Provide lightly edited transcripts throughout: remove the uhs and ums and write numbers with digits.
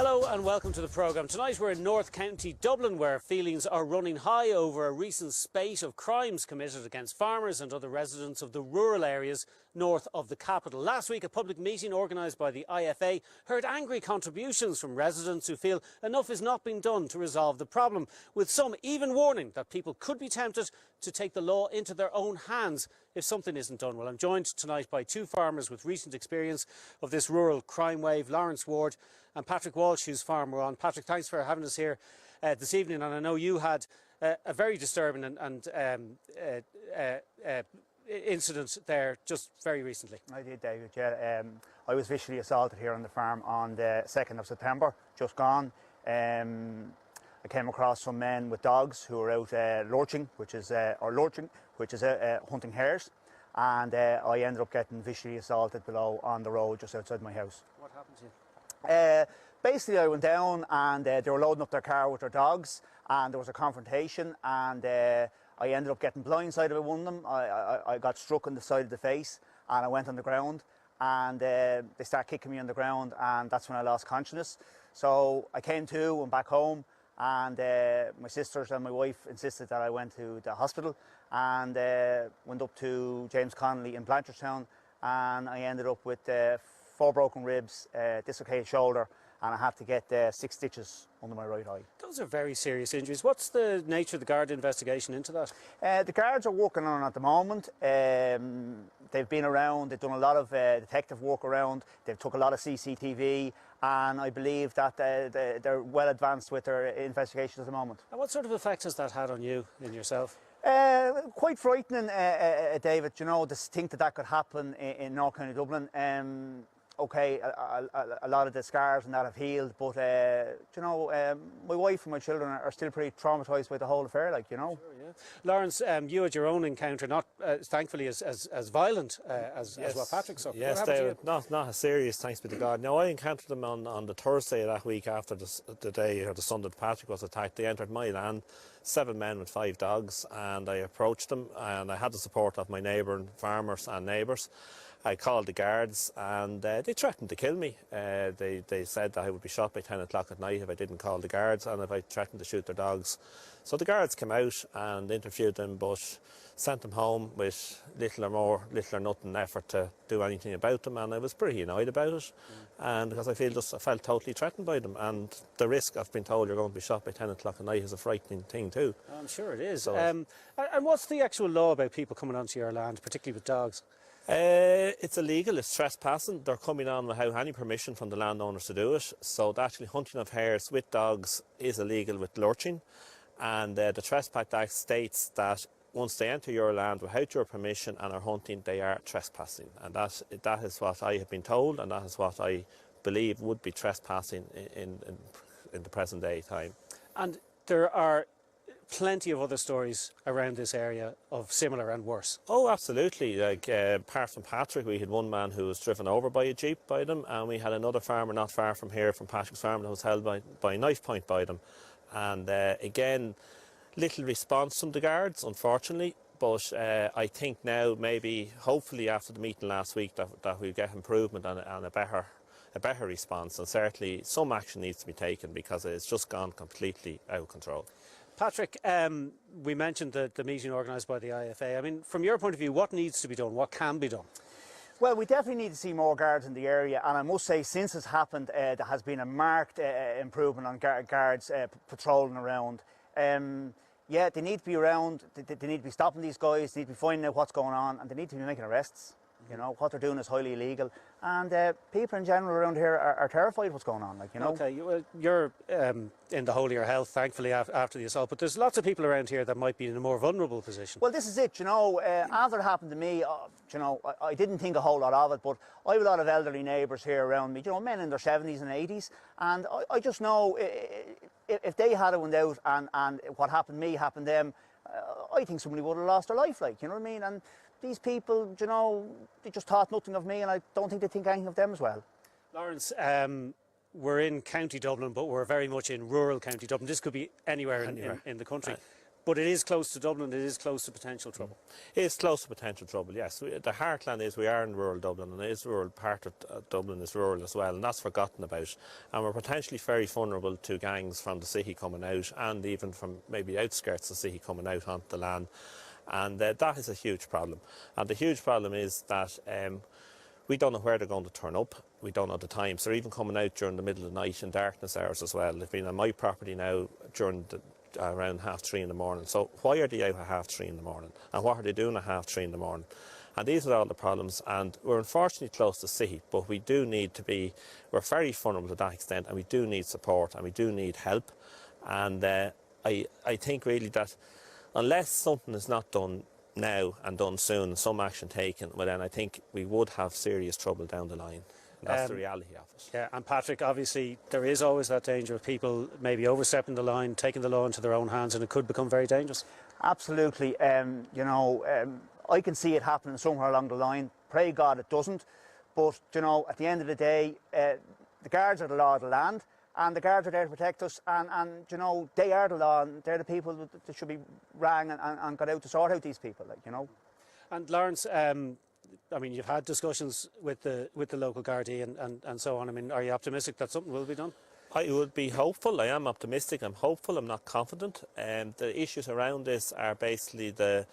Hello and welcome to the programme. Tonight we're in North County Dublin, where feelings are running high over a recent spate of crimes committed against farmers and other residents of the rural areas north of the capital. Last week a public meeting organised by the IFA heard angry contributions from residents who feel enough is not being done to resolve the problem, with some even warning that people could be tempted to take the law into their own hands if something isn't done. Well, I'm joined tonight by two farmers with recent experience of this rural crime wave, Lawrence Ward and Patrick Walsh, whose farm we're on. Patrick, thanks for having us here this evening, and I know you had a very disturbing incident there just very recently. I did, David, yeah. I was vicious assaulted here on the farm on the 2nd of September, just gone. I came across some men with dogs who were out lurching, which is hunting hares, and I ended up getting viciously assaulted below on the road just outside my house. What happened to you? Basically, I went down and they were loading up their car with their dogs, and there was a confrontation, and I ended up getting blindsided by one of them. I got struck on the side of the face, and I went on the ground, and they started kicking me on the ground, and that's when I lost consciousness. So I came to and back home, and my sisters and my wife insisted that I went to the hospital, and went up to James Connolly in Blanchardstown, and I ended up with 4 broken ribs, dislocated shoulder, and I had to get 6 stitches under my right eye. Those are very serious injuries. What's the nature of the Garda investigation into that? The guards are working on it at the moment. They've been around, they've done a lot of detective work around, they've took a lot of CCTV, and I believe that they're well advanced with their investigations at the moment. And what sort of effect has that had on you and yourself? Quite frightening, David, you know, to think that could happen in North County Dublin. Okay, a lot of the scars and that have healed, but you know, my wife and my children are still pretty traumatised by the whole affair, like, you know. Sure, yeah. Lawrence, you had your own encounter, not thankfully as violent as what Patrick suffered. Yes, David, not as serious, thanks be to God. Now, I encountered them on the Thursday of that week after the day or the Sunday that Patrick was attacked. They entered my land, 7 men with 5 dogs, and I approached them, and I had the support of my neighbouring farmers and neighbours. I called the guards, and they threatened to kill me. They said that I would be shot by 10 o'clock at night if I didn't call the guards, and if I threatened to shoot their dogs. So the guards came out and interviewed them, but sent them home with little or nothing effort to do anything about them, and I was pretty annoyed about it. And because I felt totally threatened by them, and the risk of being told you're going to be shot by 10 o'clock at night is a frightening thing too. I'm sure it is. So and what's the actual law about people coming onto your land, particularly with dogs? It's illegal, it's trespassing. They're coming on without any permission from the landowners to do it. So actually hunting of hares with dogs is illegal with lurching. And the Trespass Act states that once they enter your land without your permission and are hunting, they are trespassing. And that is what I have been told, and that is what I believe would be trespassing in the present day time. And there are plenty of other stories around this area of similar and worse. Oh, absolutely. Like, apart from Patrick, we had one man who was driven over by a jeep by them, and we had another farmer not far from here, from Patrick's farm, that was held by knife point by them. And again, little response from the guards, unfortunately, but I think now, maybe, hopefully after the meeting last week, that we'll get improvement and a better response, and certainly some action needs to be taken, because it's just gone completely out of control. Patrick, we mentioned the meeting organised by the IFA. I mean, from your point of view, what needs to be done? What can be done? Well, we definitely need to see more guards in the area, and I must say, since it's happened, there has been a marked improvement on guards patrolling around. Yeah, they need to be around, they need to be stopping these guys, they need to be finding out what's going on, and they need to be making arrests. You know, what they're doing is highly illegal, and people in general around here are terrified of what's going on, like, you know. Okay, you're in the holier health, thankfully, after the assault, but there's lots of people around here that might be in a more vulnerable position. Well, this is it, you know. After it happened to me, you know, I didn't think a whole lot of it, but I have a lot of elderly neighbours here around me, you know, men in their 70s and 80s, and I just know if they had it went out and what happened to me happened to them, I think somebody would have lost their life, like, you know what I mean? And these people, you know, they just thought nothing of me, and I don't think they think anything of them as well. Lawrence, we're in County Dublin, but we're very much in rural County Dublin. This could be anywhere. In the country. But it is close to Dublin, it is close to potential trouble. It is close to potential trouble, yes. The heartland is we are in rural Dublin, and it is rural. Part of Dublin is rural as well, and that's forgotten about. And we're potentially very vulnerable to gangs from the city coming out, and even from maybe outskirts of the city coming out onto the land. And that is a huge problem. And the huge problem is that we don't know where they're going to turn up. We don't know the times. They're even coming out during the middle of the night in darkness hours as well. They've been on my property now during around 3:30 in the morning. So why are they out at 3:30 in the morning? And what are they doing at 3:30 in the morning? And these are all the problems. And we're unfortunately close to the city, but we do need to be, we're very vulnerable to that extent, and we do need support and we do need help. And I think really that unless something is not done now and done soon, some action taken, well then I think we would have serious trouble down the line. And that's the reality of it. Yeah, and Patrick, obviously there is always that danger of people maybe overstepping the line, taking the law into their own hands, and it could become very dangerous. Absolutely. You know, I can see it happening somewhere along the line. Pray God it doesn't. But, you know, at the end of the day, the guards are the law of the land, and the guards are there to protect us, and you know, they are the law, and they're the people that should be rang and got out to sort out these people, like, you know. And Lawrence, I mean, you've had discussions with the local Gardaí and so on. I mean, are you optimistic that something will be done? I would be hopeful. I am optimistic. I'm hopeful. I'm not confident. The issues around this are basically the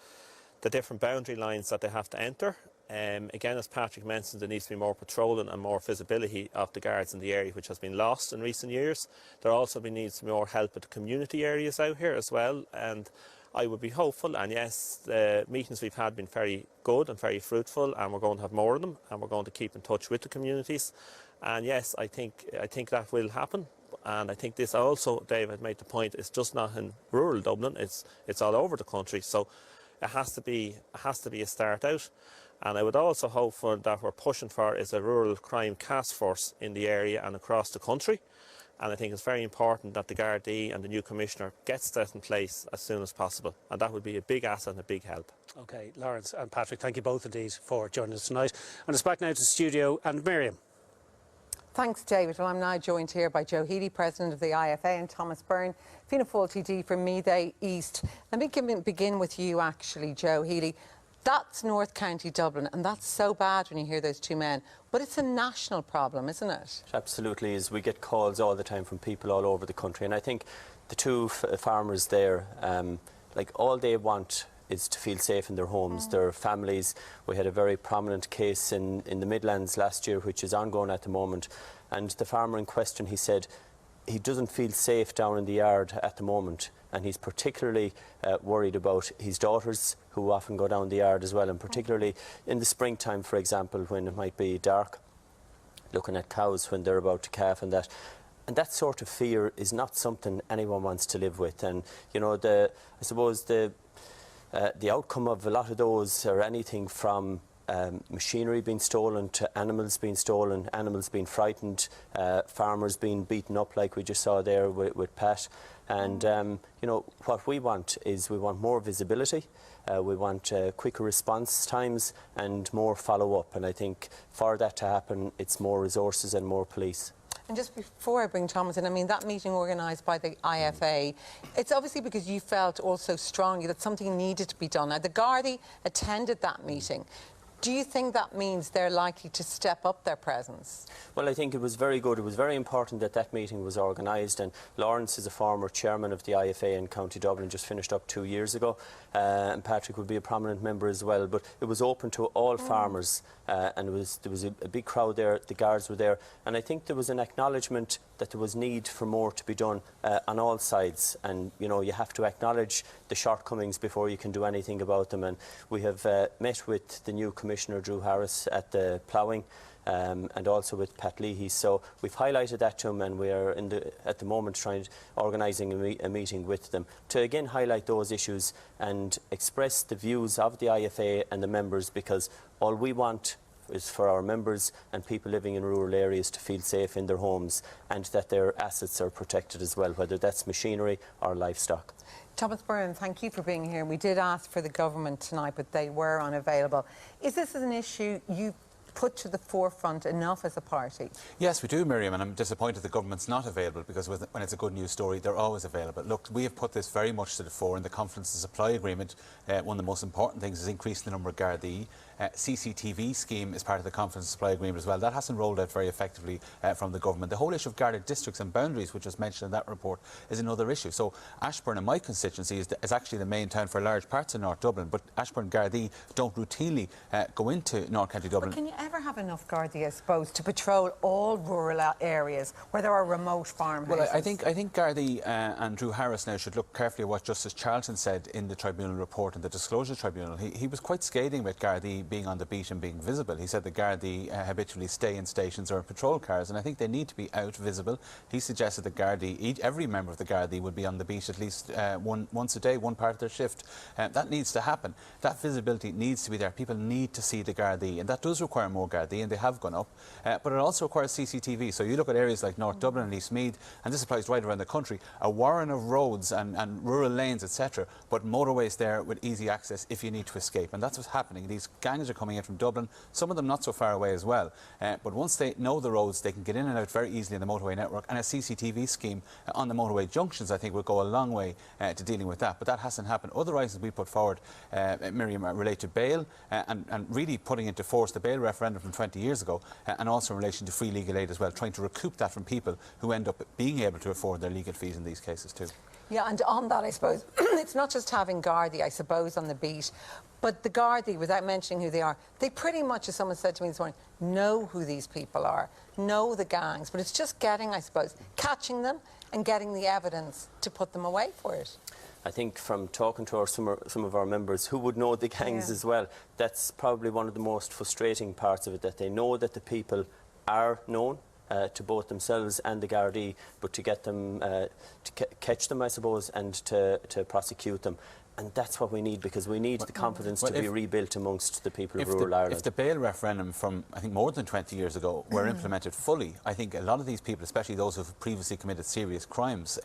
different boundary lines that they have to enter. Again, as Patrick mentioned, there needs to be more patrolling and more visibility of the guards in the area, which has been lost in recent years. There also needs to be more help at the community areas out here as well. And I would be hopeful, and yes, the meetings we've had have been very good and very fruitful, and we're going to have more of them, and we're going to keep in touch with the communities. And yes, I think that will happen. And I think this also, David made the point, it's just not in rural Dublin, it's all over the country. So it has to be a start out. And I would also hope for that we're pushing for is a rural crime task force in the area and across the country. And I think it's very important that the Gardaí and the new Commissioner gets that in place as soon as possible. And that would be a big asset and a big help. OK, Lawrence and Patrick, thank you both indeed for joining us tonight. And it's back now to the studio, and Miriam. Thanks, David. Well, I'm now joined here by Joe Healy, President of the IFA, and Thomas Byrne, Fianna Fáil TD from Meath East. Let me begin with you, actually, Joe Healy. That's North County Dublin, and that's so bad when you hear those two men. But it's a national problem, isn't it? It absolutely is. We get calls all the time from people all over the country, and I think the two farmers there, like, all they want is to feel safe in their homes, their families. We had a very prominent case in the Midlands last year, which is ongoing at the moment, and the farmer in question, he said he doesn't feel safe down in the yard at the moment, and he's particularly worried about his daughters, who often go down the yard as well, and particularly in the springtime, for example, when it might be dark, looking at cows when they're about to calf and that. And that sort of fear is not something anyone wants to live with. And, you know, I suppose the outcome of a lot of those are anything from machinery being stolen to animals being stolen, animals being frightened, farmers being beaten up like we just saw there with Pat. And, you know, what we want is we want more visibility, we want quicker response times and more follow-up. And I think for that to happen, it's more resources and more police. And just before I bring Thomas in, I mean, that meeting organised by the IFA, it's obviously because you felt also strongly that something needed to be done. Now, the Gardaí attended that meeting. Do you think that means they're likely to step up their presence? Well, I think it was very good. It was very important that that meeting was organised, and Lawrence is a former chairman of the IFA in County Dublin, just finished up 2 years ago, and Patrick would be a prominent member as well. But it was open to all farmers, and there was a big crowd there, the guards were there, and I think there was an acknowledgement that there was need for more to be done on all sides. And, you know, you have to acknowledge the shortcomings before you can do anything about them. And we have met with the new Commissioner, Drew Harris, at the ploughing, and also with Pat Leahy. So we've highlighted that to him, and we are at the moment organising a meeting with them to again highlight those issues and express the views of the IFA and the members, because all we want is for our members and people living in rural areas to feel safe in their homes, and that their assets are protected as well, whether that's machinery or livestock. Thomas Byrne, thank you for being here. We did ask for the government tonight, but they were unavailable. Is this an issue you put to the forefront enough as a party? Yes, we do, Miriam, and I'm disappointed the government's not available, because when it's a good news story, they're always available. Look, we have put this very much to the fore in the Confidence and Supply Agreement. One of the most important things is increasing the number of Gardaí. CCTV scheme is part of the Confidence and Supply Agreement as well. That hasn't rolled out very effectively from the government. The whole issue of guarded districts and boundaries, which was mentioned in that report, is another issue. So Ashbourne, in my constituency, is actually the main town for large parts of North Dublin, but Ashbourne Gardaí don't routinely go into North County Dublin. But can you ever have enough Gardaí, I suppose, to patrol all rural areas where there are remote farmhouses? Well, I think Gardaí and Drew Harris now should look carefully at what Justice Charlton said in the tribunal report, in the Disclosure Tribunal. He was quite scathing about Gardaí being on the beat and being visible. He said the Gardaí habitually stay in stations or in patrol cars, and I think they need to be out visible. He suggested that Gardaí, every member of the Gardaí would be on the beat at least once a day, one part of their shift. That needs to happen. That visibility needs to be there. People need to see the Gardaí, and that does require more Gardaí, and they have gone up. But it also requires CCTV. So you look at areas like North Dublin and East Meath, and this applies right around the country, a warren of roads and rural lanes, etc., but motorways there with easy access if you need to escape. And that's what's happening. These gangs are coming in from Dublin, some of them not so far away as well. But once they know the roads, they can get in and out very easily in the motorway network. And a CCTV scheme on the motorway junctions, I think, will go a long way to dealing with that. But that hasn't happened. Other items we put forward, Miriam, relate to bail and really putting into force the bail referendum from 20 years ago, and also in relation to free legal aid as well, trying to recoup that from people who end up being able to afford their legal fees in these cases too. Yeah, and on that, I suppose, it's not just having Gardaí, I suppose, on the beat, but the Gardaí, without mentioning who they are, they pretty much, as someone said to me this morning, know who these people are, know the gangs, but it's just getting, I suppose, catching them and getting the evidence to put them away for it. I think from talking to some of our members who would know the gangs as well, that's probably one of the most frustrating parts of it, that they know that the people are known to both themselves and the Gardaí, but to get them, to catch them, I suppose, and to prosecute them. And that's what we need, because we need the confidence to be rebuilt amongst the people of rural Ireland. If the bail referendum from, I think, more than 20 years ago were implemented fully, I think a lot of these people, especially those who have previously committed serious crimes,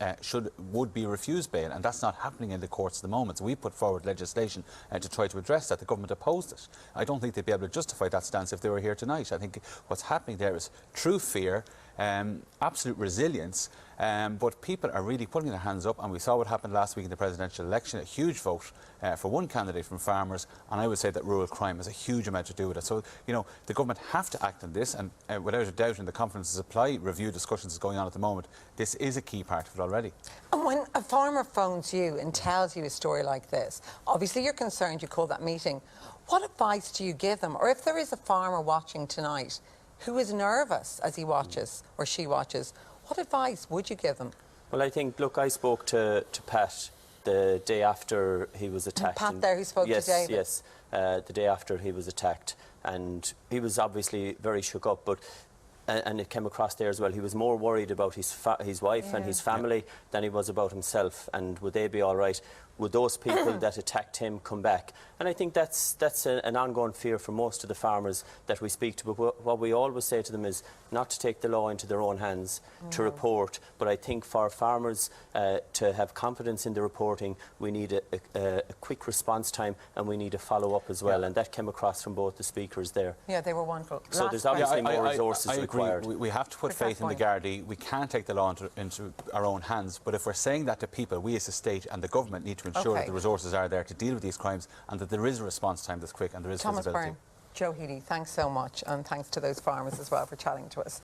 would be refused bail, and that's not happening in the courts at the moment. So we put forward legislation to try to address that. The government opposed it. I don't think they'd be able to justify that stance if they were here tonight. I think what's happening there is true fear, absolute resilience, but people are really putting their hands up, and we saw what happened last week in the presidential election, a huge vote for one candidate from farmers, and I would say that rural crime has a huge amount to do with it. So, you know, the government have to act on this, and without a doubt, in the Confidence and Supply review discussions going on at the moment, this is a key part of it already. And when a farmer phones you and tells you a story like this, obviously you're concerned, you call that meeting. What advice do you give them? Or if there is a farmer watching tonight who is nervous as he watches or she watches, what advice would you give them? Well, I think, look, I spoke to Pat the day after he was attacked. Pat there who spoke to David? Yes, the day after he was attacked. And he was obviously very shook up, but and it came across there as well. He was more worried about his wife and his family than he was about himself. And would they be all right? Would those people that attacked him come back? And I think that's an ongoing fear for most of the farmers that we speak to. But what we always say to them is not to take the law into their own hands, to report. But I think for farmers to have confidence in the reporting, we need a quick response time, and we need a follow-up as well. And that came across from both the speakers there. Yeah, they were wonderful. So there's obviously more resources required. We have to put faith in the Gardaí. We can't take the law into our own hands. But if we're saying that to people, we as a state and the government need to ensure that the resources are there to deal with these crimes, and that there is a response time that's quick and there is Thomas visibility. Byrne, Joe Healy, thanks so much, and thanks to those farmers as well for chatting to us.